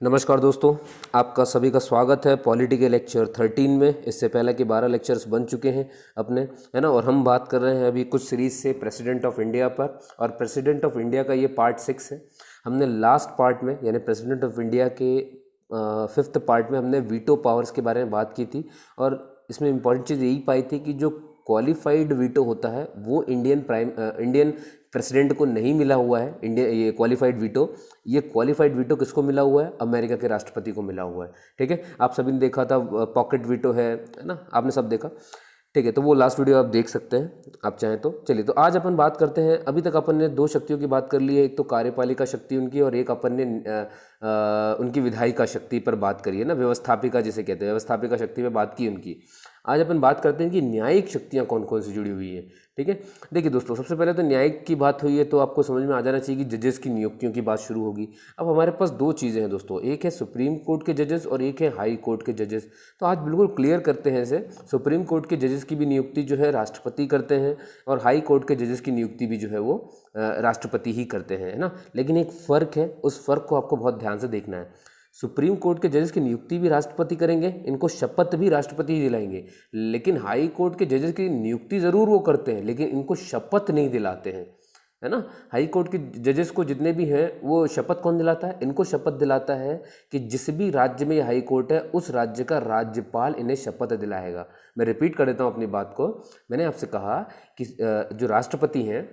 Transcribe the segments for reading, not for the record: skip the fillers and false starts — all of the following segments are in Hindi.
नमस्कार दोस्तों, आपका सभी का स्वागत है पॉलिटी के लेक्चर 13 में। इससे पहले के 12 लेक्चर्स बन चुके हैं अपने, है ना। और हम बात कर रहे हैं अभी कुछ सीरीज से प्रेसिडेंट ऑफ इंडिया पर, और प्रेसिडेंट ऑफ इंडिया का ये पार्ट 6 है। हमने लास्ट पार्ट में यानी प्रेसिडेंट ऑफ इंडिया के 5th पार्ट में हमने वीटो पावर्स के बारे में बात की थी, और इसमें इंपॉर्टेंट चीज़ यही पाई थी कि जो क्वालिफाइड वीटो होता है वो इंडियन प्रेसिडेंट को नहीं मिला हुआ है। इंडिया ये क्वालिफाइड वीटो किसको मिला हुआ है? अमेरिका के राष्ट्रपति को मिला हुआ है। ठीक है, आप सभी ने देखा था, पॉकेट वीटो है ना, आपने सब देखा। ठीक है, तो वो लास्ट वीडियो आप देख सकते हैं आप चाहें तो। चलिए, तो आज अपन बात करते हैं। अभी तक अपन ने दो शक्तियों की बात कर ली है, एक तो कार्यपालिका शक्ति उनकी, और एक अपन ने उनकी विधायिका शक्ति पर बात करी है ना, व्यवस्थापिका जिसे कहते हैं, व्यवस्थापिका शक्ति पे बात की उनकी। आज अपन बात करते हैं कि न्यायिक शक्तियाँ कौन कौन सी जुड़ी हुई है। ठीक है, देखिए दोस्तों, सबसे पहले तो न्यायिक की बात हुई है तो आपको समझ में आ जाना चाहिए कि जजेस की नियुक्तियों की बात शुरू होगी। अब हमारे पास दो चीज़ें हैं दोस्तों, एक है सुप्रीम कोर्ट के जजेस और एक है हाई कोर्ट के जजेस। तो आज बिल्कुल क्लियर करते हैं इसे। सुप्रीम कोर्ट के जजेस की भी नियुक्ति जो है राष्ट्रपति करते हैं, और हाई कोर्ट के जजेस की नियुक्ति भी जो है वो राष्ट्रपति ही करते हैं, है ना। लेकिन एक फ़र्क है, उस फ़र्क को आपको बहुत ध्यान से देखना है। सुप्रीम कोर्ट के जजेस की नियुक्ति भी राष्ट्रपति करेंगे, इनको शपथ भी राष्ट्रपति ही दिलाएंगे। लेकिन हाई कोर्ट के जजेस की नियुक्ति ज़रूर वो करते हैं, लेकिन इनको शपथ नहीं दिलाते हैं, है ना। हाई कोर्ट के जजेस को जितने भी हैं वो शपथ कौन दिलाता है? इनको शपथ दिलाता है कि जिस भी राज्य में ये हाई कोर्ट है उस राज्य का राज्यपाल इन्हें शपथ दिलाएगा। मैं रिपीट कर देता हूँ अपनी बात को। मैंने आपसे कहा कि जो राष्ट्रपति हैं,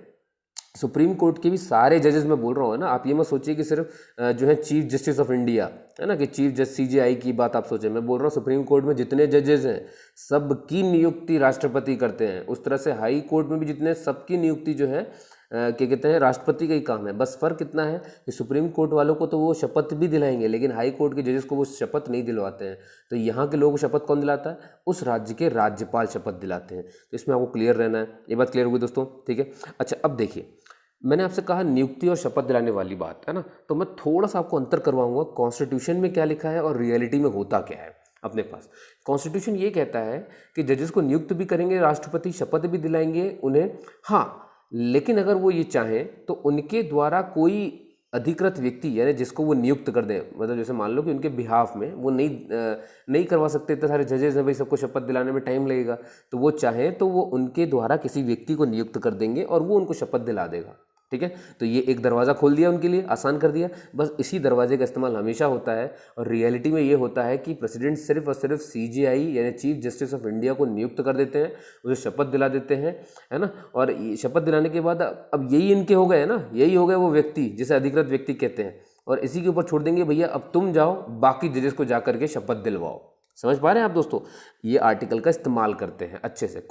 सुप्रीम कोर्ट के भी सारे जजेस मैं बोल रहा हूँ, है ना। आप ये मत सोचिए कि सिर्फ जो है चीफ जस्टिस ऑफ इंडिया, है ना, कि चीफ जस्टिस सीजेआई की बात आप सोचें। मैं बोल रहा हूँ सुप्रीम कोर्ट में जितने जजेस हैं सबकी नियुक्ति राष्ट्रपति करते हैं। उस तरह से हाई कोर्ट में भी जितने, सबकी नियुक्ति जो है क्या कहते हैं, राष्ट्रपति का ही काम है। बस फ़र्क इतना है कि सुप्रीम कोर्ट वालों को तो वो शपथ भी दिलाएंगे, लेकिन हाई कोर्ट के जजेस को वो शपथ नहीं दिलवाते हैं। तो यहाँ के लोगों को शपथ कौन दिलाता है? उस राज्य के राज्यपाल शपथ दिलाते हैं। तो इसमें आपको क्लियर रहना है। ये बात क्लियर होगी दोस्तों, ठीक है। अच्छा, अब देखिए, मैंने आपसे कहा नियुक्ति और शपथ दिलाने वाली बात, है ना। तो मैं थोड़ा सा आपको अंतर करवाऊंगा, कॉन्स्टिट्यूशन में क्या लिखा है और रियलिटी में होता क्या है अपने पास। कॉन्स्टिट्यूशन ये कहता है कि जजेस को नियुक्त भी करेंगे राष्ट्रपति, शपथ भी दिलाएंगे उन्हें, हाँ। लेकिन अगर वो ये चाहें तो उनके द्वारा कोई अधिकृत व्यक्ति, यानी जिसको वो नियुक्त कर दें, मतलब जैसे मान लो कि उनके बिहाफ में वो नहीं करवा सकते, इतने सारे जजेस हैं भाई, सबको शपथ दिलाने में टाइम लगेगा। तो वो चाहें तो वो उनके द्वारा किसी व्यक्ति को नियुक्त कर देंगे और वो उनको शपथ दिला देगा। ठीक है, तो ये एक दरवाज़ा खोल दिया उनके लिए, आसान कर दिया। बस इसी दरवाजे का इस्तेमाल हमेशा होता है, और रियलिटी में ये होता है कि प्रेसिडेंट सिर्फ और सिर्फ सीजेआई यानी चीफ जस्टिस ऑफ इंडिया को नियुक्त कर देते हैं, उसे शपथ दिला देते हैं, है ना। और शपथ दिलाने के बाद अब यही इनके हो गए ना, यही हो गए वो व्यक्ति जिसे अधिकृत व्यक्ति कहते हैं, और इसी के ऊपर छोड़ देंगे भैया अब तुम जाओ बाकी जजेस को जा करके शपथ दिलवाओ। समझ पा रहे हैं आप दोस्तों? ये आर्टिकल का इस्तेमाल करते हैं अच्छे से,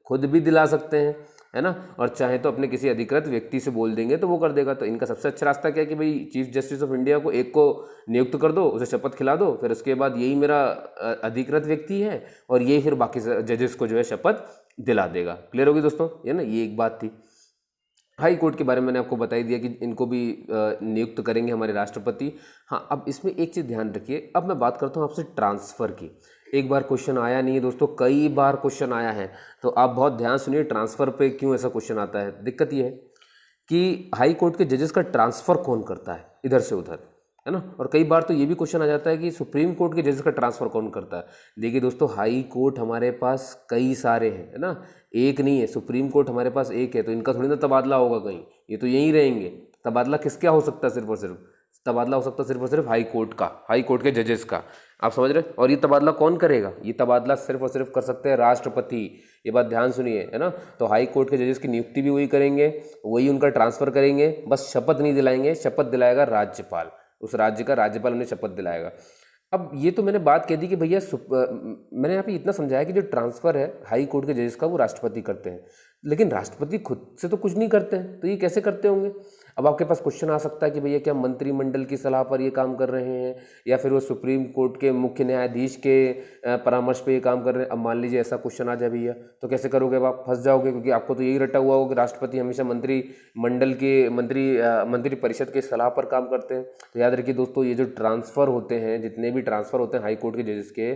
खुद भी दिला सकते हैं, है ना, और चाहे तो अपने किसी अधिकृत व्यक्ति से बोल देंगे तो वो कर देगा। तो इनका सबसे अच्छा रास्ता क्या है कि भाई चीफ जस्टिस ऑफ इंडिया को एक को नियुक्त कर दो, उसे शपथ खिला दो, फिर उसके बाद यही मेरा अधिकृत व्यक्ति है, और यही फिर बाकी जजेस को जो है शपथ दिला देगा। क्लियर होगी दोस्तों, ये ना, ये एक बात थी। हाई कोर्ट के बारे में मैंने आपको बता ही दिया कि इनको भी नियुक्त करेंगे हमारे राष्ट्रपति। हाँ, अब इसमें एक चीज़ ध्यान रखिए। अब मैं बात करता हूँ आपसे ट्रांसफ़र की। एक बार क्वेश्चन आया नहीं है दोस्तों, कई बार क्वेश्चन आया है, तो आप बहुत ध्यान सुनिए ट्रांसफ़र पे क्यों ऐसा क्वेश्चन आता है। दिक्कत ये है कि हाई कोर्ट के जजेस का ट्रांसफ़र कौन करता है इधर से उधर, है ना। और कई बार तो ये भी क्वेश्चन आ जाता है कि सुप्रीम कोर्ट के जजेस का ट्रांसफ़र कौन करता है। देखिए दोस्तों, हाई कोर्ट हमारे पास कई सारे हैं, है ना, एक नहीं है। सुप्रीम कोर्ट हमारे पास एक है, तो इनका थोड़ी ना तबादला होगा कहीं, ये तो यहीं रहेंगे। तबादला किसका हो सकता है? सिर्फ और सिर्फ तबादला हो सकता है सिर्फ और सिर्फ हाई कोर्ट का, हाई कोर्ट के जजेस का। आप समझ रहे हैं? और ये तबादला कौन करेगा? ये तबादला सिर्फ और सिर्फ कर सकते हैं राष्ट्रपति। ये बात ध्यान सुनिए, है ना। तो हाई कोर्ट के जजेस की नियुक्ति भी वही करेंगे, वही उनका ट्रांसफ़र करेंगे, बस शपथ नहीं दिलाएंगे। शपथ दिलाएगा राज्यपाल, उस राज्य का राज्यपाल उन्हें शपथ दिलाएगा। अब ये तो मैंने बात कह दी कि भैया मैंने यहाँ पे इतना समझाया कि जो ट्रांसफ़र है हाई कोर्ट के जजेस का वो राष्ट्रपति करते हैं, लेकिन राष्ट्रपति खुद से तो कुछ नहीं करते हैं, तो ये कैसे करते होंगे? अब आपके पास क्वेश्चन आ सकता है कि भैया क्या मंत्रिमंडल की सलाह पर ये काम कर रहे हैं, या फिर वो सुप्रीम कोर्ट के मुख्य न्यायाधीश के परामर्श पे ये काम कर रहे हैं। अब मान लीजिए ऐसा क्वेश्चन आ जाए भैया, तो कैसे करोगे? अब आप फंस जाओगे, क्योंकि आपको तो यही रटा हुआ होगा कि राष्ट्रपति हमेशा मंत्रिमंडल के मंत्री परिषद के सलाह पर काम करते हैं। तो याद रखिए दोस्तों, ये जो ट्रांसफ़र होते हैं, जितने भी ट्रांसफ़र होते हैं हाई कोर्ट के जजेस के,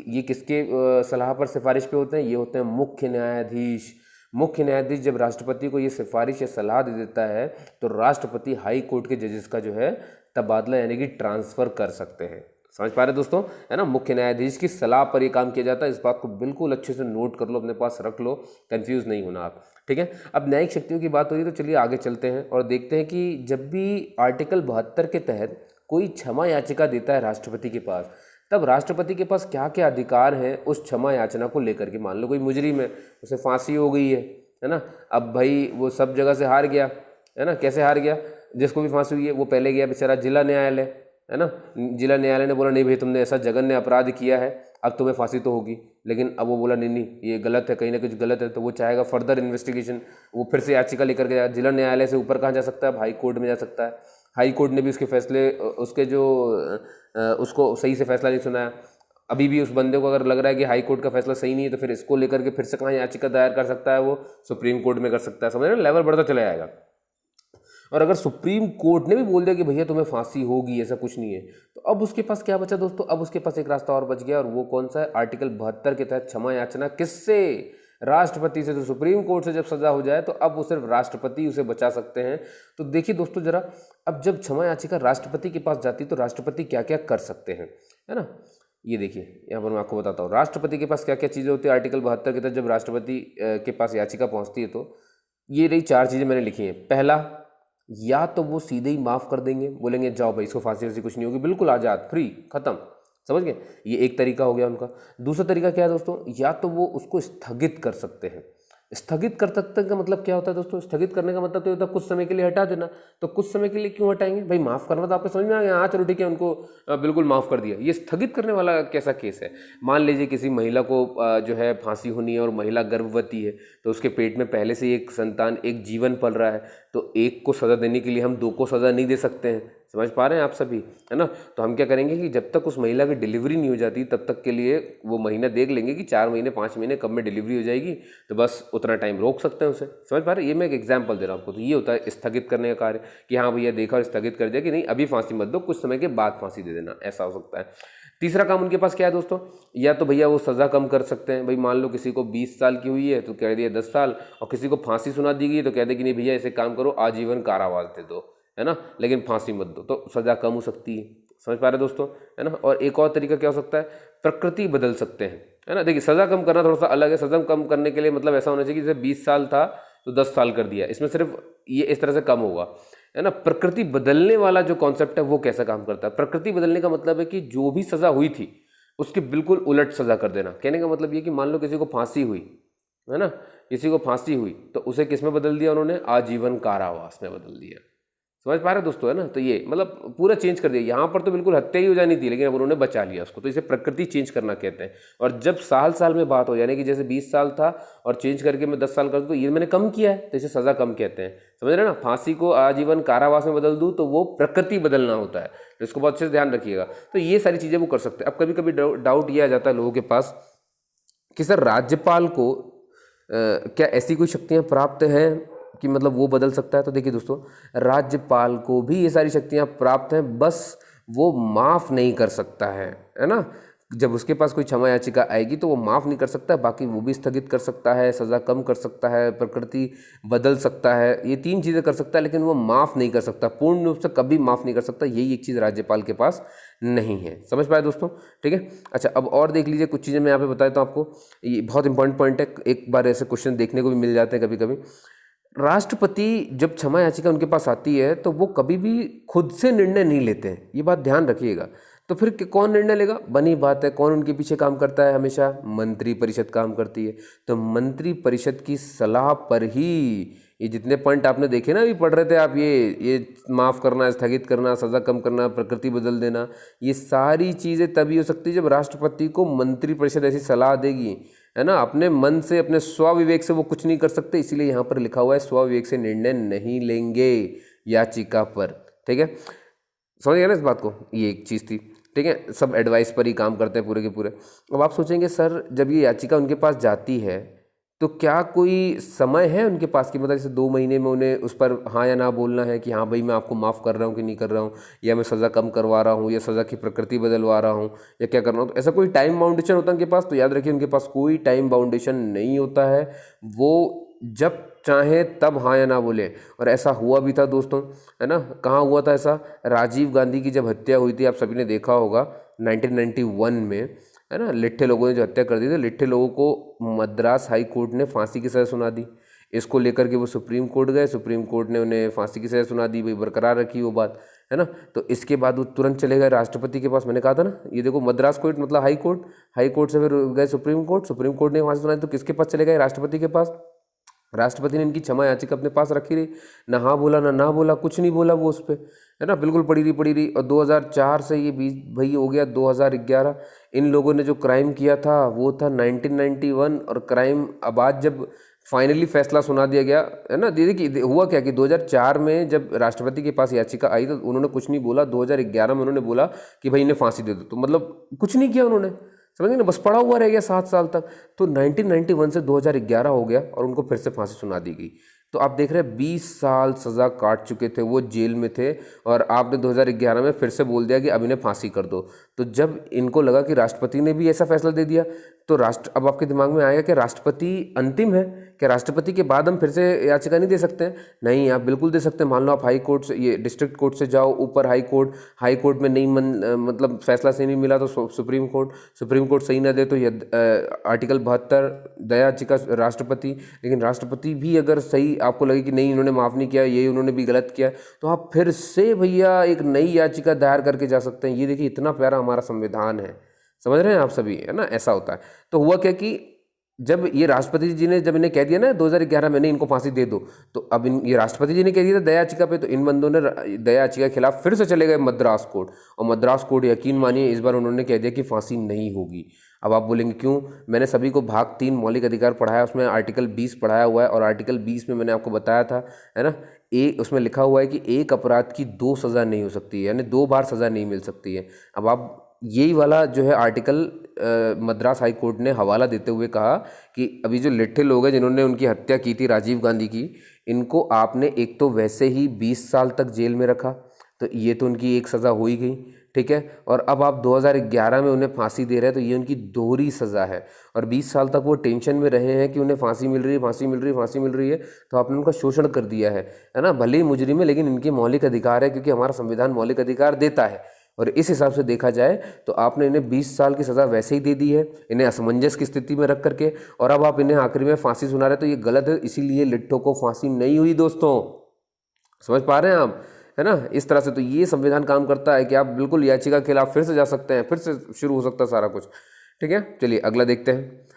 ये किसके सलाह पर, सिफारिश पे होते हैं? ये होते हैं मुख्य न्यायाधीश। मुख्य न्यायाधीश जब राष्ट्रपति को ये सिफारिश या सलाह दे देता है, तो राष्ट्रपति हाई कोर्ट के जजेस का जो है तबादला यानी कि ट्रांसफ़र कर सकते हैं। समझ पा रहे दोस्तों, है ना। मुख्य न्यायाधीश की सलाह पर ये काम किया जाता है। इस बात को बिल्कुल अच्छे से नोट कर लो, अपने पास रख लो, कंफ्यूज नहीं होना आप, ठीक है। अब न्यायिक शक्तियों की बात हो रही है, तो चलिए आगे चलते हैं और देखते हैं कि जब भी आर्टिकल 72 के तहत कोई क्षमा याचिका देता है राष्ट्रपति के पास, तब राष्ट्रपति के पास क्या क्या अधिकार हैं उस क्षमा याचना को लेकर के। मान लो कोई मुजरिम है, उसे फांसी हो गई है ना। अब भाई वो सब जगह से हार गया, है ना। कैसे हार गया? जिसको भी फांसी हुई है वो पहले गया बेचारा जिला न्यायालय, है ना। जिला न्यायालय ने बोला नहीं भाई तुमने ऐसा जघन्य अपराध किया है, अब तुम्हें फांसी तो होगी। लेकिन अब वो बोला नहीं नहीं ये गलत है, कहीं ना कुछ गलत है, तो वो चाहेगा फर्दर इन्वेस्टिगेशन। वो फिर से याचिका लेकर के जाएगा जिला न्यायालय से, ऊपर कहाँ जा सकता है? हाई कोर्ट में जा सकता है। हाई कोर्ट ने भी उसके फैसले, उसके जो उसको सही से फैसला नहीं सुनाया। अभी भी उस बंदे को अगर लग रहा है कि हाई कोर्ट का फैसला सही नहीं है, तो फिर इसको लेकर के फिर से कहाँ याचिका दायर कर सकता है? वो सुप्रीम कोर्ट में कर सकता है। समझ रहे हैं, लेवल बढ़ता चला जाएगा। और अगर सुप्रीम कोर्ट ने भी बोल दिया कि भैया तुम्हें फांसी होगी, ऐसा कुछ नहीं है, तो अब उसके पास क्या बचा दोस्तों? अब उसके पास एक रास्ता और बच गया, और वो कौन सा है? आर्टिकल 72 के तहत क्षमा याचना। किससे? राष्ट्रपति से। तो सुप्रीम कोर्ट से जब सजा हो जाए तो अब वो सिर्फ राष्ट्रपति उसे बचा सकते हैं। तो देखिए दोस्तों जरा, अब जब क्षमा याचिका राष्ट्रपति के पास जाती है तो राष्ट्रपति क्या क्या कर सकते हैं, है ना। ये देखिए यहाँ पर मैं आपको बताता हूँ राष्ट्रपति के पास क्या क्या चीज़ें होती है। आर्टिकल 72 के तहत जब राष्ट्रपति के पास याचिका पहुँचती है तो ये रही 4 चीज़ें मैंने लिखी हैं। पहला, या तो वो सीधे ही माफ़ कर देंगे, बोलेंगे जाओ भाई इसको फांसी वैसी कुछ नहीं होगी, बिल्कुल आज़ाद, फ्री, ख़त्म। समझ गए? ये एक तरीका हो गया उनका। दूसरा तरीका क्या है दोस्तों? या तो वो उसको स्थगित कर सकते हैं। स्थगित कर सकते हैं का मतलब क्या होता है दोस्तों? स्थगित करने का मतलब तो होता है कुछ समय के लिए हटा देना। तो कुछ समय के लिए क्यों हटाएंगे भाई? माफ़ करना तो आपको समझ में आ गया, हाँ चलो ठीक है, उनको बिल्कुल माफ़ कर दिया। ये स्थगित करने वाला कैसा केस है? मान लीजिए किसी महिला को जो है फांसी होनी है और महिला गर्भवती है, तो उसके पेट में पहले से एक संतान, एक जीवन पल रहा है, तो एक को सज़ा देने के लिए हम 2 को सज़ा नहीं दे सकते हैं। समझ पा रहे हैं आप सभी, है ना। तो हम क्या करेंगे कि जब तक उस महिला की डिलीवरी नहीं हो जाती तब तक के लिए वो महीना देख लेंगे कि 4 महीने 5 महीने कब में डिलीवरी हो जाएगी, तो बस उतना टाइम रोक सकते हैं उसे। समझ पा रहे हैं? ये मैं एक एग्जांपल दे रहा हूँ आपको। तो ये होता है स्थगित करने का कार्य, कि हाँ भैया देखा और स्थगित कर दिया कि नहीं अभी फांसी मत दो, कुछ समय के बाद फांसी दे देना, ऐसा हो सकता है। तीसरा काम उनके पास क्या है दोस्तों? या तो भैया वो सज़ा कम कर सकते हैं। भाई मान लो किसी को 20 साल की हुई है तो कह दिया 10 साल, और किसी को फांसी सुना दी गई तो कह दे कि नहीं भैया ऐसे काम करो, आजीवन कारावास दे दो, है ना, लेकिन फांसी मत दो, तो सज़ा कम हो सकती है। समझ पा रहे दोस्तों, है ना। और एक और तरीका क्या हो सकता है? प्रकृति बदल सकते हैं, है ना। देखिए सज़ा कम करना थोड़ा सा अलग है। सज़ा कम करने के लिए मतलब ऐसा होना चाहिए कि जैसे 20 साल था तो 10 साल कर दिया, इसमें सिर्फ ये इस तरह से कम होगा, है ना। प्रकृति बदलने वाला जो कॉन्सेप्ट है वो कैसा काम करता है? प्रकृति बदलने का मतलब है कि जो भी सज़ा हुई थी उसकी बिल्कुल उलट सज़ा कर देना। कहने का मतलब ये कि मान लो किसी को फांसी हुई, है ना, किसी को फांसी हुई तो उसे किस में बदल दिया उन्होंने? आजीवन कारावास में बदल दिया। समझ पा रहे दोस्तों, है ना। तो ये मतलब पूरा चेंज कर दिया। यहाँ पर तो बिल्कुल हत्या ही हो जानी थी, लेकिन अब उन्होंने बचा लिया उसको, तो इसे प्रकृति चेंज करना कहते हैं। और जब साल साल में बात हो, यानी कि जैसे 20 साल था और चेंज करके मैं 10 साल कर दूँ, तो ये मैंने कम किया है, तो इसे सज़ा कम कहते हैं। समझ रहे हैं ना। फांसी को आजीवन कारावास में बदल दूँ तो वो प्रकृति बदलना होता है, तो इसको बहुत अच्छे से ध्यान रखिएगा। तो ये सारी चीज़ें वो कर सकते हैं। अब कभी कभी डाउट ये आ जाता है लोगों के पास कि सर राज्यपाल को क्या ऐसी कोई शक्तियाँ प्राप्त हैं कि मतलब वो बदल सकता है? तो देखिए दोस्तों, राज्यपाल को भी ये सारी शक्तियाँ प्राप्त हैं, बस वो माफ़ नहीं कर सकता है ना। जब उसके पास कोई क्षमा याचिका आएगी तो वो माफ़ नहीं कर सकता, बाकी वो भी स्थगित कर सकता है, सज़ा कम कर सकता है, प्रकृति बदल सकता है, ये 3 चीज़ें कर सकता है, लेकिन वो माफ़ नहीं कर सकता, पूर्ण रूप से कभी माफ़ नहीं कर सकता। यही एक चीज़ राज्यपाल के पास नहीं है। समझ पाए दोस्तों, ठीक है। अच्छा अब और देख लीजिए, कुछ चीज़ें मैं यहाँ पे बता देता हूँ आपको, ये बहुत इंपॉर्टेंट पॉइंट है, एक बार ऐसे क्वेश्चन देखने को भी मिल जाते हैं कभी कभी। राष्ट्रपति जब क्षमा याचिका उनके पास आती है तो वो कभी भी खुद से निर्णय नहीं लेते हैं, ये बात ध्यान रखिएगा। तो फिर कौन निर्णय लेगा? बनी बात है, कौन उनके पीछे काम करता है? हमेशा मंत्री परिषद काम करती है। तो मंत्री परिषद की सलाह पर ही ये जितने पॉइंट आपने देखे ना, अभी पढ़ रहे थे आप, ये माफ़ करना, स्थगित करना, सज़ा कम करना, प्रकृति बदल देना, ये सारी चीज़ें तभी हो सकती है जब राष्ट्रपति को मंत्री परिषद ऐसी सलाह देगी, है ना। अपने मन से, अपने स्वविवेक से वो कुछ नहीं कर सकते, इसीलिए यहाँ पर लिखा हुआ है स्वविवेक से निर्णय नहीं लेंगे याचिका पर, ठीक है। समझ गया ना इस बात को? ये एक चीज़ थी, ठीक है। सब एडवाइस पर ही काम करते हैं पूरे के पूरे। अब आप सोचेंगे सर जब ये याचिका उनके पास जाती है तो क्या कोई समय है उनके पास कि मतलब जैसे 2 महीने में उन्हें उस पर हाँ या ना बोलना है कि हाँ भाई मैं आपको माफ़ कर रहा हूँ कि नहीं कर रहा हूँ, या मैं सज़ा कम करवा रहा हूँ, या सज़ा की प्रकृति बदलवा रहा हूँ, या क्या कर रहा हूँ? तो ऐसा कोई टाइम बाउंडेशन होता है उनके पास? तो याद रखिए उनके पास कोई टाइम बाउंडेशन नहीं होता है। वो जब चाहे तब हाँ या ना बोले। और ऐसा हुआ भी था दोस्तों, है ना। कहाँ हुआ था ऐसा? राजीव गांधी की जब हत्या हुई थी, आप सभी ने देखा होगा 1991 में, है ना। लिट्ठे लोगों ने जो हत्या कर दी थी, लिट्ठे लोगों को मद्रास हाई कोर्ट ने फांसी की सज़ा सुना दी। इसको लेकर के वो सुप्रीम कोर्ट गए, सुप्रीम कोर्ट ने उन्हें फांसी की सज़ा सुना दी, भाई बरकरार रखी वो बात, है ना। तो इसके बाद वो तुरंत चले गए राष्ट्रपति के पास। मैंने कहा था ना, ये देखो मद्रास कोर्ट मतलब हाई कोर्ट, हाई कोर्ट से फिर गए सुप्रीम कोर्ट, सुप्रीम कोर्ट ने फांसी सुनाई तो किसके पास चले गए? राष्ट्रपति के पास। राष्ट्रपति ने इनकी क्षमा याचिका अपने पास रखी रही, ना हाँ बोला ना बोला, कुछ नहीं बोला वो उस पर, है ना, बिल्कुल पड़ी रही। और 2004 से ये बीच भाई हो गया 2011। इन लोगों ने जो क्राइम किया था वो था 1991, और क्राइम अब आज जब फाइनली फैसला सुना दिया गया, है ना। दीदी कि हुआ क्या कि 2004 में जब राष्ट्रपति के पास याचिका आई तो उन्होंने कुछ नहीं बोला, 2011 में उन्होंने बोला कि भाई इन्हें फांसी दे दो, तो मतलब कुछ नहीं किया उन्होंने, समझ गए ना, बस पड़ा हुआ रह गया 7 साल तक। तो 1991 से 2011 हो गया और उनको फिर से फांसी सुना दी गई। तो आप देख रहे हैं 20 साल सज़ा काट चुके थे वो, जेल में थे, और आपने 2011 में फिर से बोल दिया कि अब इन्हें फांसी कर दो। तो जब इनको लगा कि राष्ट्रपति ने भी ऐसा फैसला दे दिया, तो अब आपके दिमाग में आएगा कि राष्ट्रपति अंतिम है, क्या राष्ट्रपति के बाद हम फिर से याचिका नहीं दे सकते हैं? नहीं, आप बिल्कुल दे सकते हैं। मान लो आप हाई कोर्ट से, ये डिस्ट्रिक्ट कोर्ट से जाओ ऊपर हाई कोर्ट में नहीं मतलब फैसला सही नहीं मिला तो सुप्रीम कोर्ट सही ना दे तो ये आर्टिकल 72 दया याचिका राष्ट्रपति। लेकिन राष्ट्रपति भी अगर सही आपको लगे कि नहीं इन्होंने माफ़ नहीं किया, ये उन्होंने भी गलत किया, तो आप फिर से भैया एक नई याचिका दायर करके जा सकते हैं। ये देखिए इतना प्यारा हमारा संविधान है, समझ रहे हैं आप सभी, है ना। ऐसा होता है। तो हुआ क्या कि जब ये राष्ट्रपति जी ने जब इन्हें कह दिया ना 2011 में नहीं इनको फांसी दे दो, तो अब ये राष्ट्रपति जी ने कह दिया था दया याचिका पे, तो इन बंदों ने दया याचिका के खिलाफ फिर से चले गए मद्रास कोर्ट, और मद्रास कोर्ट यकीन मानिए इस बार उन्होंने कह दिया कि फांसी नहीं होगी। अब आप बोलेंगे क्यों? मैंने सभी को भाग 3 मौलिक अधिकार पढ़ाया, उसमें आर्टिकल 20 पढ़ाया हुआ है, और आर्टिकल 20 में मैंने आपको बताया था, है ना, उसमें लिखा हुआ है कि एक अपराध की 2 सज़ा नहीं हो सकती है, यानी 2 बार सज़ा नहीं मिल सकती है। अब आप यही वाला जो है आर्टिकल मद्रास हाई कोर्ट ने हवाला देते हुए कहा कि अभी जो लिट्ठे लोग हैं जिन्होंने उनकी हत्या की थी राजीव गांधी की, इनको आपने एक तो वैसे ही 20 साल तक जेल में रखा, तो ये तो उनकी एक सज़ा हो ही गई, ठीक है, और अब आप 2011 में उन्हें फांसी दे रहे हैं, तो ये उनकी दोहरी सज़ा है। और 20 साल तक वो टेंशन में रहे हैं कि उन्हें फांसी मिल रही है, तो आपने उनका शोषण कर दिया है ना। भले ही मुजरिम है लेकिन इनके मौलिक अधिकार है, क्योंकि हमारा संविधान मौलिक अधिकार देता है। और इस हिसाब से देखा जाए तो आपने इन्हें 20 साल की सज़ा वैसे ही दे दी है, इन्हें असमंजस की स्थिति में रख करके, और अब आप इन्हें आखिरी में फांसी सुना रहे, तो ये गलत है। इसीलिए लिट्ठों को फांसी नहीं हुई दोस्तों, समझ पा रहे हैं आप, है ना। इस तरह से तो ये संविधान काम करता है कि आप बिल्कुल याचिका के खिलाफ फिर से जा सकते हैं, फिर से शुरू हो सकता है सारा कुछ, ठीक है। चलिए अगला देखते हैं।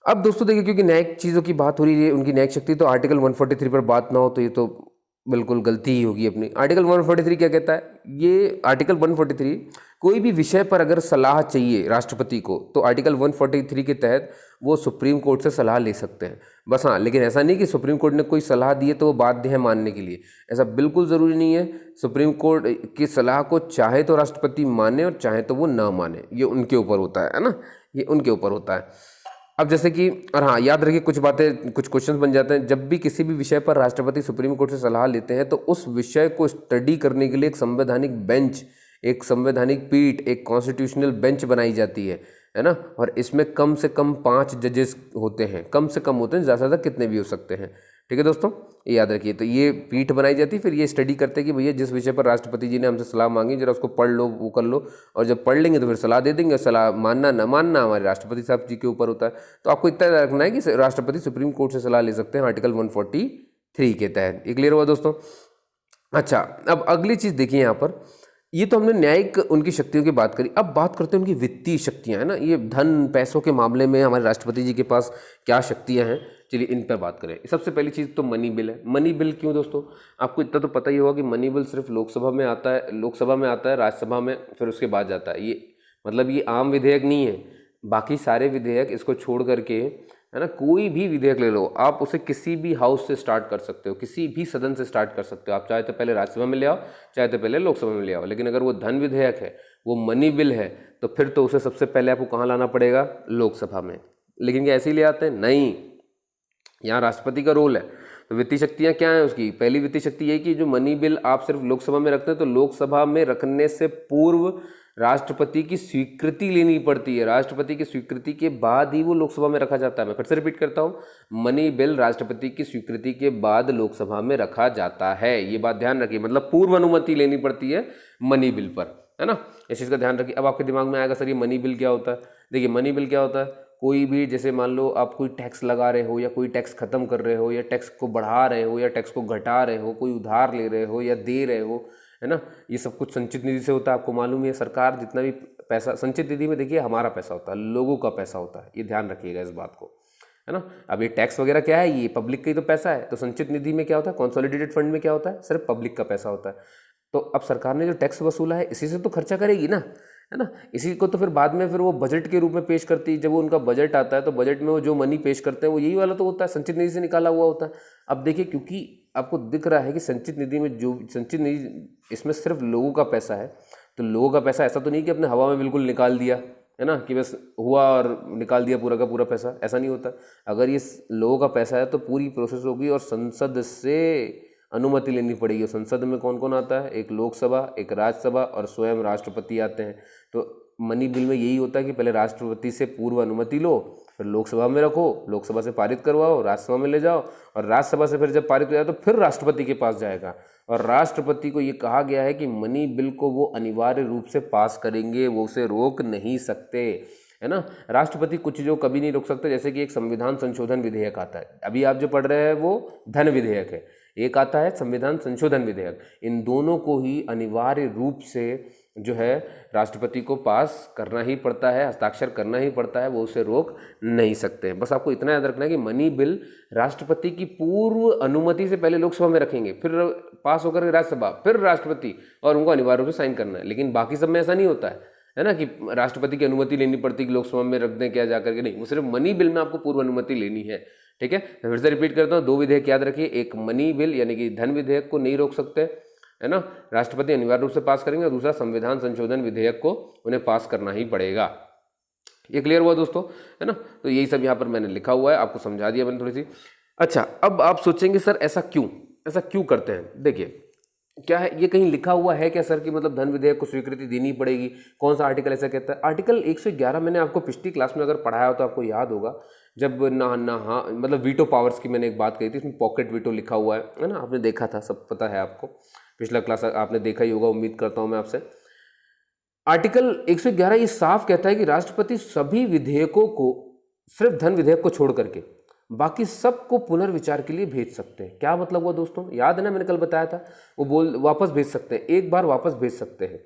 अब दोस्तों देखिए, क्योंकि न्यायिक चीज़ों की बात हो रही है, उनकी न्यायिक शक्ति, तो आर्टिकल 143 पर बात ना हो तो ये तो बिल्कुल गलती ही होगी अपनी। आर्टिकल 143 क्या कहता है? ये आर्टिकल 143 कोई भी विषय पर अगर सलाह चाहिए राष्ट्रपति को, तो आर्टिकल 143 के तहत वो सुप्रीम कोर्ट से सलाह ले सकते हैं। बस हाँ, लेकिन ऐसा नहीं कि सुप्रीम कोर्ट ने कोई सलाह दी है तो वो बाध्य है मानने के लिए, ऐसा बिल्कुल ज़रूरी नहीं है। सुप्रीम कोर्ट की सलाह को चाहे तो राष्ट्रपति माने और चाहे तो वो ना माने, ये उनके ऊपर होता है ना, ये उनके ऊपर होता है। अब जैसे कि, और हाँ याद रखिए कुछ बातें, कुछ क्वेश्चंस बन जाते हैं। जब भी किसी भी विषय पर राष्ट्रपति सुप्रीम कोर्ट से सलाह लेते हैं तो उस विषय को स्टडी करने के लिए एक संवैधानिक बेंच, एक संवैधानिक पीठ, एक कॉन्स्टिट्यूशनल बेंच बनाई जाती है ना। और इसमें कम से कम 5 जजेस होते हैं, कम से कम होते हैं, ज़्यादा से ज़्यादा कितने भी हो सकते हैं, ठीक है दोस्तों, ये याद रखिए। तो ये पीठ बनाई जाती है, फिर ये स्टडी करते हैं कि भैया जिस विषय पर राष्ट्रपति जी ने हमसे सलाह मांगी जरा उसको पढ़ लो, वो कर लो, और जब पढ़ लेंगे तो फिर सलाह दे देंगे। सलाह मानना न मानना हमारे राष्ट्रपति साहब जी के ऊपर होता है। तो आपको इतना याद रखना है कि राष्ट्रपति सुप्रीम कोर्ट से सलाह ले सकते हैं आर्टिकल 143 के तहत। ये क्लियर हुआ दोस्तों? अच्छा, अब अगली चीज़ देखिए यहाँ पर, ये तो हमने न्यायिक उनकी शक्तियों की बात करी, अब बात करते हैं उनकी वित्तीय शक्तियाँ, है ना। ये धन पैसों के मामले में हमारे राष्ट्रपति जी के पास क्या शक्तियाँ हैं, चलिए इन पर बात करें। सबसे पहली चीज़ तो मनी बिल है। मनी बिल क्यों दोस्तों? आपको इतना तो पता ही होगा कि मनी बिल सिर्फ लोकसभा में आता है, राज्यसभा में फिर उसके बाद जाता है। ये मतलब ये आम विधेयक नहीं है, बाकी सारे विधेयक इसको छोड़ करके, है ना, कोई भी विधेयक ले लो आप, उसे किसी भी हाउस से स्टार्ट कर सकते हो, किसी भी सदन से स्टार्ट कर सकते हो। आप चाहे तो पहले राज्यसभा में ले आओ, चाहे तो पहले लोकसभा में ले आओ, लेकिन अगर वो धन विधेयक है, वो मनी बिल है, तो फिर तो उसे सबसे पहले आपको कहाँ लाना पड़ेगा? लोकसभा में। लेकिन क्या ऐसे ही ले आते हैं? नहीं, यहाँ राष्ट्रपति का रोल है। तो वित्तीय शक्तियाँ क्या हैं उसकी? पहली वित्तीय शक्ति यही कि जो मनी बिल आप सिर्फ लोकसभा में रखते हैं, तो लोकसभा में रखने से पूर्व राष्ट्रपति की स्वीकृति लेनी पड़ती है, राष्ट्रपति की स्वीकृति के बाद ही वो लोकसभा में रखा जाता है। मैं फिर से रिपीट करता हूँ, मनी बिल राष्ट्रपति की स्वीकृति के बाद लोकसभा में रखा जाता है, ये बात ध्यान रखिए। मतलब पूर्व अनुमति लेनी पड़ती है मनी बिल पर, है ना, इस चीज़ का ध्यान रखिए। अब आपके दिमाग में आएगा सर ये मनी बिल क्या होता है। देखिए मनी बिल क्या होता है, कोई भी जैसे मान लो आप कोई टैक्स लगा रहे हो या कोई टैक्स खत्म कर रहे हो या टैक्स को बढ़ा रहे हो या टैक्स को घटा रहे हो, कोई उधार ले रहे हो या दे रहे हो, है ना, ये सब कुछ संचित निधि से होता है। आपको मालूम है सरकार जितना भी पैसा संचित निधि में, देखिए हमारा पैसा होता है, लोगों का पैसा होता है, ये ध्यान रखिएगा इस बात को, है ना। अब ये टैक्स वगैरह क्या है, ये पब्लिक का ही तो पैसा है। तो संचित निधि में क्या होता है, कॉन्सोलिडेटेड फंड में क्या होता है, सिर्फ पब्लिक का पैसा होता है। तो अब सरकार ने जो टैक्स वसूला है इसी से तो खर्चा करेगी ना, है ना। इसी को तो फिर बाद में फिर वो बजट के रूप में पेश करती है। जब वो उनका बजट आता है तो बजट में वो जो मनी पेश करते हैं वो यही वाला तो होता है, संचित निधि से निकाला हुआ होता है। अब देखिए क्योंकि आपको दिख रहा है कि संचित निधि में जो संचित निधि, इसमें सिर्फ लोगों का पैसा है, तो लोगों का पैसा ऐसा तो नहीं कि अपने हवा में बिल्कुल निकाल दिया, है ना, कि बस हुआ और निकाल दिया पूरा का पूरा पैसा, ऐसा नहीं होता। अगर ये लोगों का पैसा है तो पूरी प्रोसेस होगी और संसद से अनुमति लेनी पड़ेगी। संसद में कौन कौन आता है, एक लोकसभा, एक राज्यसभा और स्वयं राष्ट्रपति आते हैं। तो मनी बिल में यही होता है कि पहले राष्ट्रपति से पूर्व अनुमति लो, फिर लोकसभा में रखो, लोकसभा से पारित करवाओ, राज्यसभा में ले जाओ और राज्यसभा से फिर जब पारित हो जाए तो फिर राष्ट्रपति के पास जाएगा। और राष्ट्रपति को ये कहा गया है कि मनी बिल को वो अनिवार्य रूप से पास करेंगे, वो उसे रोक नहीं सकते, है ना। राष्ट्रपति कुछ जो कभी नहीं रोक सकते, जैसे कि एक संविधान संशोधन विधेयक आता है, अभी आप जो पढ़ रहे हैं वो धन विधेयक है, एक आता है संविधान संशोधन विधेयक। इन दोनों को ही अनिवार्य रूप से जो है राष्ट्रपति को पास करना ही पड़ता है, हस्ताक्षर करना ही पड़ता है, वो उसे रोक नहीं सकते। बस आपको इतना याद रखना है कि मनी बिल राष्ट्रपति की पूर्व अनुमति से पहले लोकसभा में रखेंगे, फिर पास होकर राज्यसभा, फिर राष्ट्रपति, और उनको अनिवार्य रूप से साइन करना है। लेकिन बाकी सब में ऐसा नहीं होता है ना, कि राष्ट्रपति की अनुमति लेनी पड़ती कि लोकसभा में रख दें क्या जाकर के, नहीं, वो सिर्फ मनी बिल में आपको पूर्व अनुमति लेनी है। ठीक है, मैं फिर से रिपीट करता हूँ, 2 विधेयक याद रखिए, एक मनी बिल यानी कि धन विधेयक को नहीं रोक सकते, है ना, राष्ट्रपति अनिवार्य रूप से पास करेंगे, और दूसरा संविधान संशोधन विधेयक को उन्हें पास करना ही पड़ेगा। ये क्लियर हुआ दोस्तों, है ना। तो यही सब यहाँ पर मैंने लिखा हुआ है, आपको समझा दिया मैंने थोड़ी सी। अच्छा, अब आप सोचेंगे सर ऐसा क्यों करते हैं। देखिए क्या है, ये कहीं लिखा हुआ है क्या सर कि मतलब धन विधेयक को स्वीकृति देनी पड़ेगी, कौन सा आर्टिकल ऐसा कहता है। आर्टिकल 111 मैंने आपको पिछली क्लास में अगर पढ़ाया हो तो आपको याद होगा, जब मतलब वीटो पावर्स की मैंने एक बात कही थी, इसमें पॉकेट वीटो लिखा हुआ है ना, आपने देखा था, सब पता है आपको, पिछला क्लास आपने देखा ही होगा, उम्मीद करता हूँ मैं आपसे। आर्टिकल 111 ये साफ कहता है कि राष्ट्रपति सभी विधेयकों को, सिर्फ धन विधेयक को छोड़ करके बाकी सबको पुनर्विचार के लिए भेज सकते हैं। क्या मतलब हुआ दोस्तों, याद है ना, मैंने कल बताया था, वो वापस भेज सकते हैं, एक बार वापस भेज सकते हैं।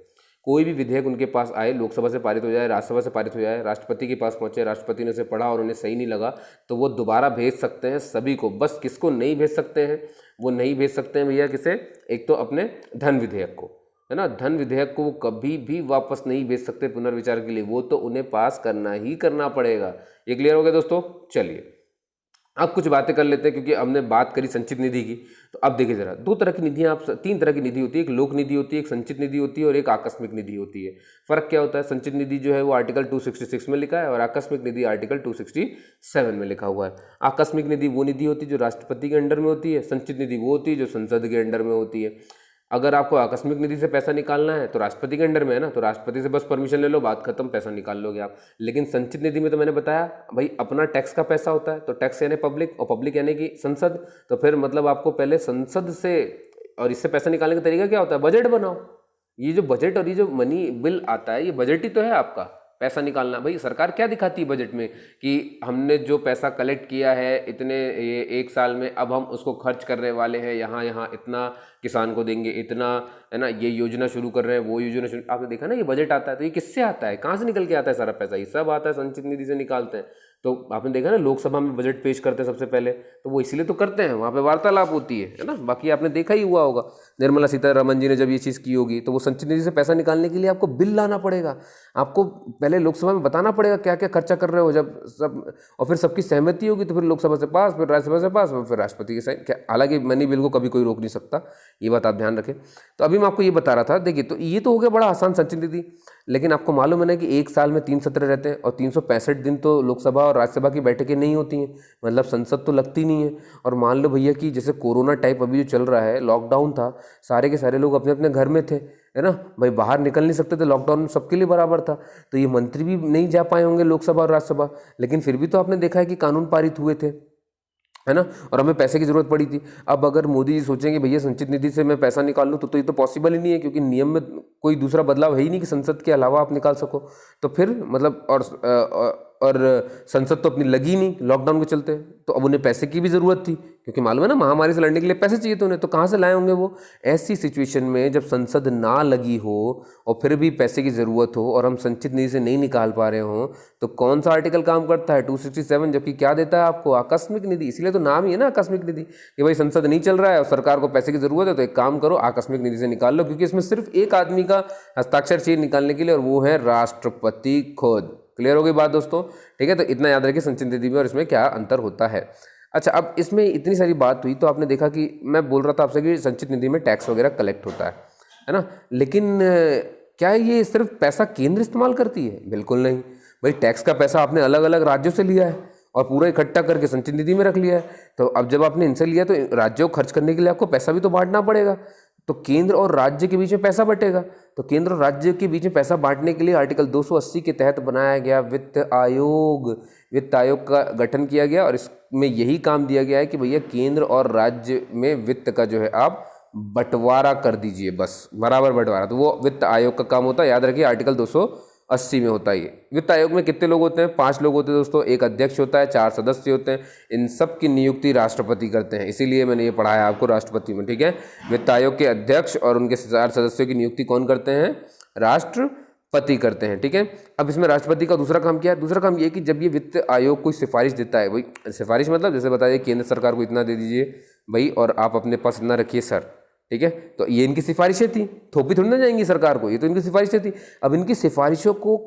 कोई भी विधेयक उनके पास आए, लोकसभा से पारित हो जाए, राज्यसभा से पारित हो जाए, राष्ट्रपति के पास पहुंचे, राष्ट्रपति ने उसे पढ़ा और उन्हें सही नहीं लगा, तो वो दोबारा भेज सकते हैं सभी को। बस किसको नहीं भेज सकते हैं, वो नहीं भेज सकते हैं भैया किसे, एक तो अपने धन विधेयक को, है ना, धन विधेयक को वो कभी भी वापस नहीं भेज सकते पुनर्विचार के लिए, वो तो उन्हें पास करना ही करना पड़ेगा। ये क्लियर हो गया दोस्तों। चलिए अब कुछ बातें कर लेते हैं, क्योंकि हमने बात करी संचित निधि की। तो अब देखिए जरा, 2 तरह की निधियां, आप 3 तरह की निधि होती है, एक लोक निधि होती है, एक संचित निधि होती है और एक आकस्मिक निधि होती है। फर्क क्या होता है, संचित निधि जो है वो आर्टिकल 266 में लिखा है और आकस्मिक निधि आर्टिकल 267 में लिखा हुआ है। आकस्मिक निधि वो निधि होती है जो राष्ट्रपति के अंडर में होती है, संचित निधि वो होती है जो संसद के अंडर में होती है। अगर आपको आकस्मिक निधि से पैसा निकालना है तो राष्ट्रपति के अंडर में है ना, तो राष्ट्रपति से बस परमिशन ले लो, बात खत्म, पैसा निकाल लोगे आप। लेकिन संचित निधि में तो मैंने बताया भाई अपना टैक्स का पैसा होता है, तो टैक्स यानी पब्लिक और पब्लिक यानी कि संसद, तो फिर मतलब आपको पहले संसद से, और इससे पैसा निकालने का तरीका क्या होता है, बजट बनाओ। ये जो बजट और ये जो मनी बिल आता है, ये बजट ही तो है आपका, पैसा निकालना। भाई सरकार क्या दिखाती है बजट में कि हमने जो पैसा कलेक्ट किया है इतने, ये 1 साल में, अब हम उसको खर्च करने वाले हैं, यहाँ इतना किसान को देंगे, इतना, है ना, ये योजना शुरू कर रहे हैं, वो योजना शुरू, आपने देखा ना, ये बजट आता है। तो ये किससे आता है, कहाँ से निकल के आता है सारा पैसा, ये सब आता है संचित निधि से निकालते हैं। तो आपने देखा ना, लोकसभा में बजट पेश करते हैं सबसे पहले, तो वो इसीलिए तो करते हैं, वहाँ पे वार्तालाप होती है ना। बाकी आपने देखा ही हुआ होगा, निर्मला सीतारमण जी ने जब ये चीज़ की होगी, तो वो संचित निधि से पैसा निकालने के लिए आपको बिल लाना पड़ेगा, आपको पहले लोकसभा में बताना पड़ेगा क्या क्या खर्चा कर रहे हो, जब सब, और फिर सबकी सहमति होगी तो फिर लोकसभा से पास, फिर राज्यसभा से पास, फिर राष्ट्रपति के साइन। हालांकि मनी बिल को कभी कोई रोक नहीं सकता, ये बात आप ध्यान रखें। तो अभी मैं आपको ये बता रहा था, देखिए तो ये तो हो गया बड़ा आसान संचित निधि। लेकिन आपको मालूम है ना कि 1 साल में 3 सत्र रहते हैं और 365 दिन तो लोकसभा और राज्यसभा की बैठकें नहीं होती हैं, मतलब संसद तो लगती नहीं है। और मान लो भैया कि जैसे कोरोना टाइप अभी जो चल रहा है, लॉकडाउन था, सारे के सारे लोग अपने अपने घर में थे, है ना भाई, बाहर निकल नहीं सकते थे, लॉकडाउन सबके लिए बराबर था। तो ये मंत्री भी नहीं जा पाए होंगे लोकसभा और राज्यसभा, लेकिन फिर भी तो आपने देखा है कि कानून पारित हुए थे, है ना, और हमें पैसे की जरूरत पड़ी थी। अब अगर मोदी जी सोचेंगे भैया संचित निधि से मैं पैसा निकाल लूँ, तो ये तो पॉसिबल ही नहीं है, क्योंकि नियम में कोई दूसरा बदलाव है ही नहीं कि संसद के अलावा आप निकाल सको। तो फिर मतलब और संसद तो अपनी लगी नहीं लॉकडाउन के चलते, तो अब उन्हें पैसे की भी ज़रूरत थी, क्योंकि मालूम है ना महामारी से लड़ने के लिए पैसे चाहिए थे उन्हें, तो कहाँ से लाए होंगे वो। ऐसी सिचुएशन में जब संसद ना लगी हो और फिर भी पैसे की ज़रूरत हो और हम संचित निधि से नहीं निकाल पा रहे हों, तो कौन सा आर्टिकल काम करता है 267, जबकि क्या देता है आपको, आकस्मिक निधि। इसीलिए तो नाम ही है ना आकस्मिक निधि, कि भाई संसद नहीं चल रहा है और सरकार को पैसे की ज़रूरत है, तो एक काम करो आकस्मिक निधि से निकाल लो, क्योंकि इसमें सिर्फ एक आदमी का हस्ताक्षर चाहिए निकालने के लिए, और वो है राष्ट्रपति खुद। क्लियर हो गई बात दोस्तों, ठीक है। तो इतना याद रखिए संचित निधि में और इसमें क्या अंतर होता है। अच्छा, अब इसमें इतनी सारी बात हुई, तो आपने देखा कि मैं बोल रहा था आपसे कि संचित निधि में टैक्स वगैरह कलेक्ट होता है ना, लेकिन क्या ये सिर्फ पैसा केंद्र इस्तेमाल करती है? बिल्कुल नहीं भाई, टैक्स का पैसा आपने अलग अलग राज्यों से लिया है और पूरा इकट्ठा करके संचित निधि में रख लिया है। तो अब जब आपने इनसे लिया तो राज्यों को खर्च करने के लिए आपको पैसा भी तो बांटना पड़ेगा, तो केंद्र और राज्य के बीच में पैसा बटेगा। तो केंद्र और राज्य के बीच में पैसा बांटने के लिए आर्टिकल 280 के तहत बनाया गया वित्त आयोग, वित्त आयोग का गठन किया गया, और इसमें यही काम दिया गया है कि भैया केंद्र और राज्य में वित्त का जो है आप बंटवारा कर दीजिए, बस बराबर बंटवारा। तो वो वित्त आयोग का काम होता है, याद रखिए आर्टिकल 280 में होता है ये। वित्त आयोग में कितने लोग होते हैं? 5 लोग होते हैं दोस्तों, एक अध्यक्ष होता है, 4 सदस्य होते हैं। इन सब की नियुक्ति राष्ट्रपति करते हैं, इसीलिए मैंने ये पढ़ाया आपको राष्ट्रपति में, ठीक है। वित्त आयोग के अध्यक्ष और उनके 4 सदस्यों की नियुक्ति कौन करते हैं? राष्ट्रपति करते हैं, ठीक है। अब इसमें राष्ट्रपति का दूसरा काम क्या है? दूसरा काम ये कि जब ये वित्त आयोग कोई सिफारिश देता है, भाई सिफारिश मतलब जैसे बताइए केंद्र सरकार को इतना दे दीजिए भाई और आप अपने पास इतना रखिए सर, ठीक है, तो ये इनकी सिफारिशें थी, थोपी थोड़ी ना जाएंगी सरकार को, ये तो इनकी सिफारिशें थी। अब इनकी सिफारिशों को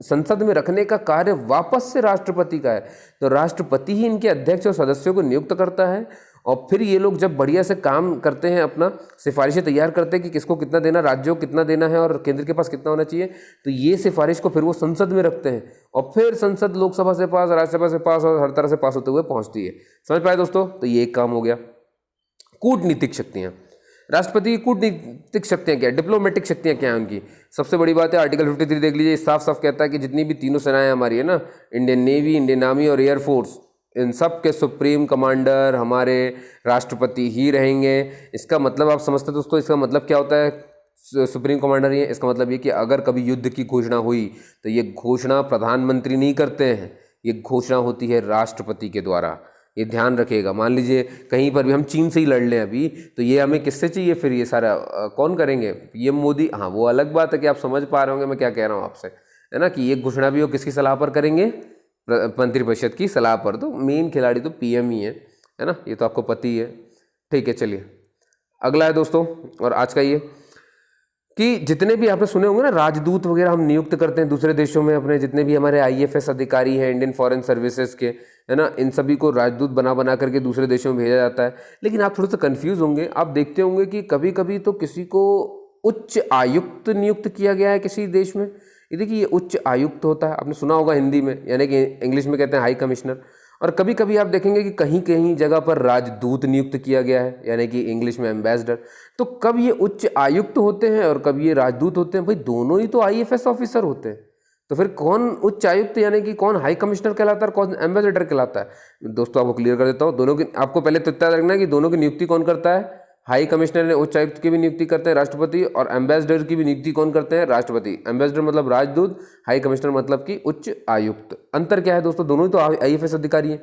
संसद में रखने का कार्य वापस से राष्ट्रपति का है, तो राष्ट्रपति ही इनके अध्यक्ष और सदस्यों को नियुक्त करता है, और फिर ये लोग जब बढ़िया से काम करते हैं, अपना सिफारिशें तैयार करते हैं कि किसको कितना देना, राज्यों को कितना देना है और केंद्र के पास कितना होना चाहिए, तो ये सिफारिश को फिर वो संसद में रखते हैं, और फिर संसद लोकसभा से पास, राज्यसभा से पास और हर तरह से पास होते हुए पहुँचती है। समझ पाए दोस्तों? तो ये एक काम हो गया। कूटनीतिक शक्तियाँ, राष्ट्रपति की कूटनीतिक शक्तियाँ क्या है, डिप्लोमेटिक शक्तियाँ क्या हैं उनकी? सबसे बड़ी बात है आर्टिकल 53 देख लीजिए, साफ साफ कहता है कि जितनी भी तीनों सेनाएं हमारी है ना, इंडियन नेवी, इंडियन आर्मी और एयरफोर्स, इन सब के सुप्रीम कमांडर हमारे राष्ट्रपति ही रहेंगे। इसका मतलब आप समझते दोस्तों, इसका मतलब क्या होता है? सुप्रीम कमांडर ही है, इसका मतलब ये कि अगर कभी युद्ध की घोषणा हुई तो ये घोषणा प्रधानमंत्री नहीं करते हैं, ये घोषणा होती है राष्ट्रपति के द्वारा। ये ध्यान रखिएगा। मान लीजिए कहीं पर भी हम चीन से ही लड़ लें अभी, तो ये हमें किससे चाहिए फिर? ये सारा कौन करेंगे? पीएम मोदी। हाँ, वो अलग बात है कि आप समझ पा रहे होंगे मैं क्या कह रहा हूँ आपसे, है ना, कि ये घोषणा भी वो किसकी सलाह पर करेंगे? मंत्रिपरिषद की सलाह पर। तो मेन खिलाड़ी तो पीएम ही है ना, ये तो आपको पता ही है। ठीक है, चलिए अगला है दोस्तों, और आज का ये कि जितने भी आपने सुने होंगे ना राजदूत वगैरह हम नियुक्त करते हैं दूसरे देशों में, अपने जितने भी हमारे आईएफएस अधिकारी हैं इंडियन फॉरेन सर्विसेज के, है ना, इन सभी को राजदूत बना बना करके दूसरे देशों में भेजा जाता है। लेकिन आप थोड़ा सा कंफ्यूज होंगे, आप देखते होंगे कि कभी कभी तो किसी को उच्च आयुक्त नियुक्त किया गया है किसी देश में। ये देखिए, ये उच्च आयुक्त होता है, आपने सुना होगा हिंदी में, यानी कि इंग्लिश में कहते हैं हाई कमिश्नर। और कभी कभी आप देखेंगे कि कहीं कहीं जगह पर राजदूत नियुक्त किया गया है, यानी कि इंग्लिश में एम्बेसडर। तो कब ये उच्च आयुक्त होते हैं और कब ये राजदूत होते हैं? भाई दोनों ही तो आईएफएस ऑफिसर होते हैं, तो फिर कौन उच्च आयुक्त यानी कि कौन हाई कमिश्नर कहलाता है और कौन एम्बेसडर कहलाता है? दोस्तों आपको क्लियर कर देता हूँ, दोनों की आपको पहले तो इतना रखना है कि दोनों की नियुक्ति कौन करता है? हाई कमिश्नर ने उच्च आयुक्त की भी नियुक्ति करते हैं राष्ट्रपति, और एम्बेसडर की भी नियुक्ति कौन करते हैं? राष्ट्रपति। एम्बेसडर मतलब राजदूत, हाई कमिश्नर मतलब कि उच्च आयुक्त। अंतर क्या है दोस्तों? दोनों ही तो आईएफएस अधिकारी हैं।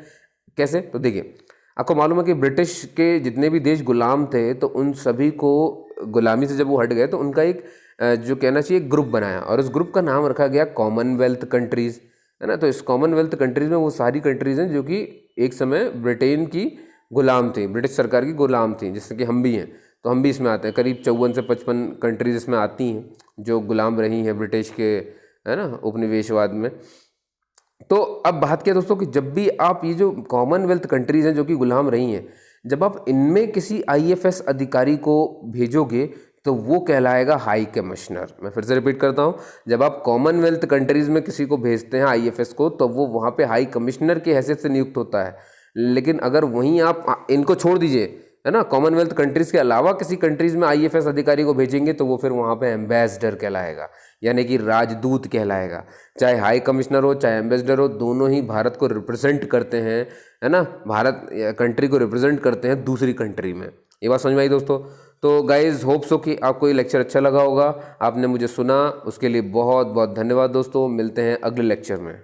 कैसे? तो देखिए, आपको मालूम है कि ब्रिटिश के जितने भी देश गुलाम थे, तो उन सभी को गुलामी से जब वो हट गए तो उनका एक जो कहना चाहिए ग्रुप बनाया, और उस ग्रुप का नाम रखा गया कॉमनवेल्थ कंट्रीज़, है ना। तो इस कॉमनवेल्थ कंट्रीज़ में वो सारी कंट्रीज़ हैं जो कि एक समय ब्रिटेन की गुलाम थी, ब्रिटिश सरकार की गुलाम थी, जिससे कि हम भी हैं। तो हम भी इसमें आते हैं, करीब 54 से 55 कंट्रीज इसमें आती हैं जो गुलाम रही हैं ब्रिटिश के, है ना, उपनिवेशवाद में। तो अब बात क्या दोस्तों कि जब भी आप ये जो कॉमनवेल्थ कंट्रीज़ हैं जो कि गुलाम रही हैं, जब आप इनमें किसी आईएफएस अधिकारी को भेजोगे तो वो कहलाएगा हाई कमिश्नर। मैं फिर से रिपीट करता हूँ, जब आप कॉमनवेल्थ कंट्रीज़ में किसी को भेजते हैं आईएफएस को, तो वो वहाँ पे हाई कमिश्नर की हैसियत से नियुक्त होता है। लेकिन अगर वहीं आप इनको छोड़ दीजिए, है ना, कॉमनवेल्थ कंट्रीज़ के अलावा किसी कंट्रीज़ में IFS अधिकारी को भेजेंगे तो वो फिर वहाँ पे एम्बेसडर कहलाएगा, यानी कि राजदूत कहलाएगा। चाहे हाई कमिश्नर हो चाहे एम्बेसडर हो, दोनों ही भारत को रिप्रेजेंट करते हैं, है ना, भारत कंट्री को रिप्रेजेंट करते हैं दूसरी कंट्री में। ये बात समझ में आई दोस्तों। तो गाइज़ होप सो कि आपको ये लेक्चर अच्छा लगा होगा, आपने मुझे सुना, उसके लिए बहुत बहुत धन्यवाद दोस्तों। मिलते हैं अगले लेक्चर में।